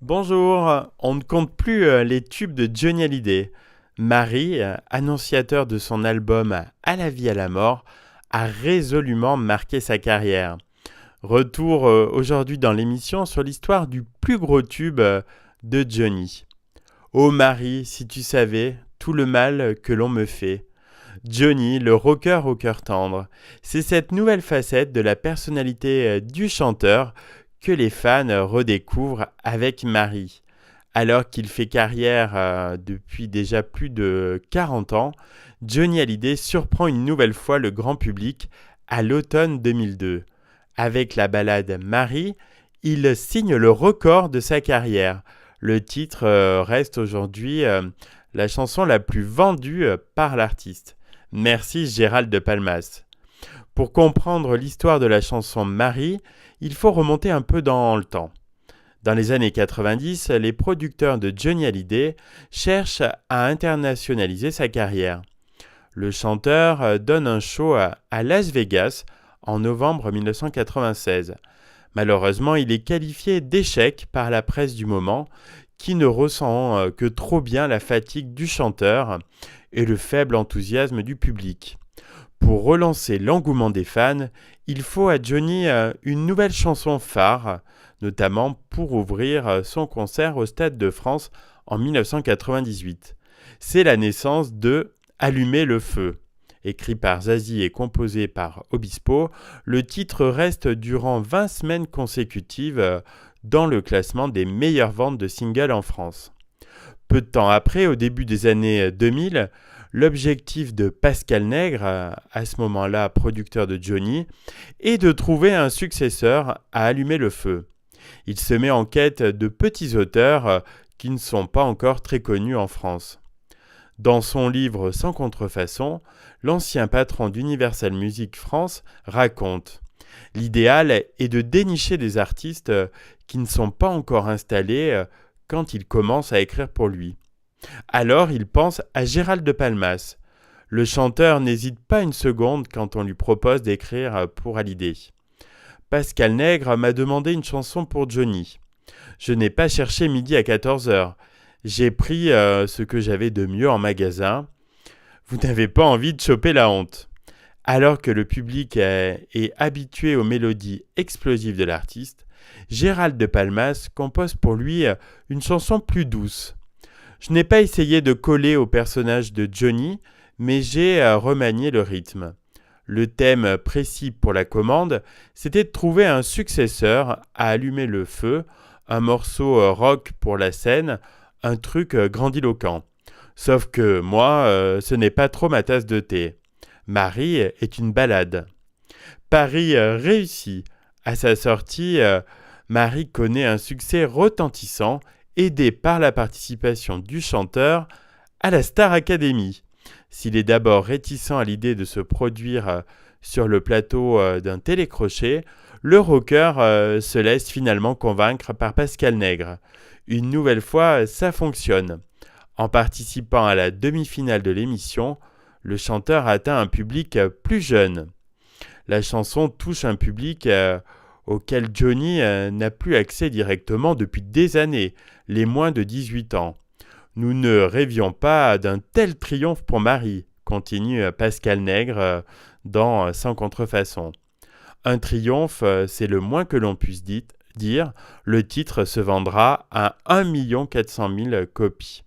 Bonjour, on ne compte plus les tubes de Johnny Hallyday. Marie, annonciateur de son album À la vie à la mort, a résolument marqué sa carrière. Retour aujourd'hui dans l'émission sur l'histoire du plus gros tube de Johnny. Oh Marie, si tu savais tout le mal que l'on me fait. Johnny, le rocker au cœur tendre, c'est cette nouvelle facette de la personnalité du chanteur que les fans redécouvrent avec Marie. Alors qu'il fait carrière depuis déjà plus de 40 ans, Johnny Hallyday surprend une nouvelle fois le grand public à l'automne 2002. Avec la ballade Marie, il signe le record de sa carrière. Le titre reste aujourd'hui la chanson la plus vendue par l'artiste. Merci Gérald de Palmas. Pour comprendre l'histoire de la chanson Marie, il faut remonter un peu dans le temps. Dans les années 90, les producteurs de Johnny Hallyday cherchent à internationaliser sa carrière. Le chanteur donne un show à Las Vegas en novembre 1996. Malheureusement, il est qualifié d'échec par la presse du moment, qui ne ressent que trop bien la fatigue du chanteur et le faible enthousiasme du public. Pour relancer l'engouement des fans, il faut à Johnny une nouvelle chanson phare, notamment pour ouvrir son concert au Stade de France en 1998. C'est la naissance de Allumer le feu. Écrit par Zazie et composé par Obispo, le titre reste durant 20 semaines consécutives dans le classement des meilleures ventes de singles en France. Peu de temps après, au début des années 2000, l'objectif de Pascal Nègre, à ce moment-là producteur de Johnny, est de trouver un successeur à Allumer le feu. Il se met en quête de petits auteurs qui ne sont pas encore très connus en France. Dans son livre Sans contrefaçon, l'ancien patron d'Universal Music France raconte: l'idéal est de dénicher des artistes qui ne sont pas encore installés quand il commence à écrire pour lui. Alors il pense à Gérald de Palmas. Le chanteur n'hésite pas une seconde quand on lui propose d'écrire pour Hallyday. Pascal Nègre m'a demandé une chanson pour Johnny. Je n'ai pas cherché midi à 14h. J'ai pris ce que j'avais de mieux en magasin. Vous n'avez pas envie de choper la honte. Alors que le public est habitué aux mélodies explosives de l'artiste, Gérald de Palmas compose pour lui une chanson plus douce. Je n'ai pas essayé de coller au personnage de Johnny, mais j'ai remanié le rythme. Le thème précis pour la commande, c'était de trouver un successeur à Allumer le feu, un morceau rock pour la scène, un truc grandiloquent. Sauf que moi, ce n'est pas trop ma tasse de thé. Marie est une ballade. Paris réussit. À sa sortie, Marie connaît un succès retentissant, aidé par la participation du chanteur à la Star Academy. S'il est d'abord réticent à l'idée de se produire sur le plateau d'un télécrochet, le rocker se laisse finalement convaincre par Pascal Nègre. Une nouvelle fois, ça fonctionne. En participant à la demi-finale de l'émission, le chanteur atteint un public plus jeune. La chanson touche un public auquel Johnny n'a plus accès directement depuis des années, les moins de 18 ans. Nous ne rêvions pas d'un tel triomphe pour Marie, continue Pascal Nègre dans Sans contrefaçon. Un triomphe, c'est le moins que l'on puisse dire. Le titre se vendra à 1 400 000 copies.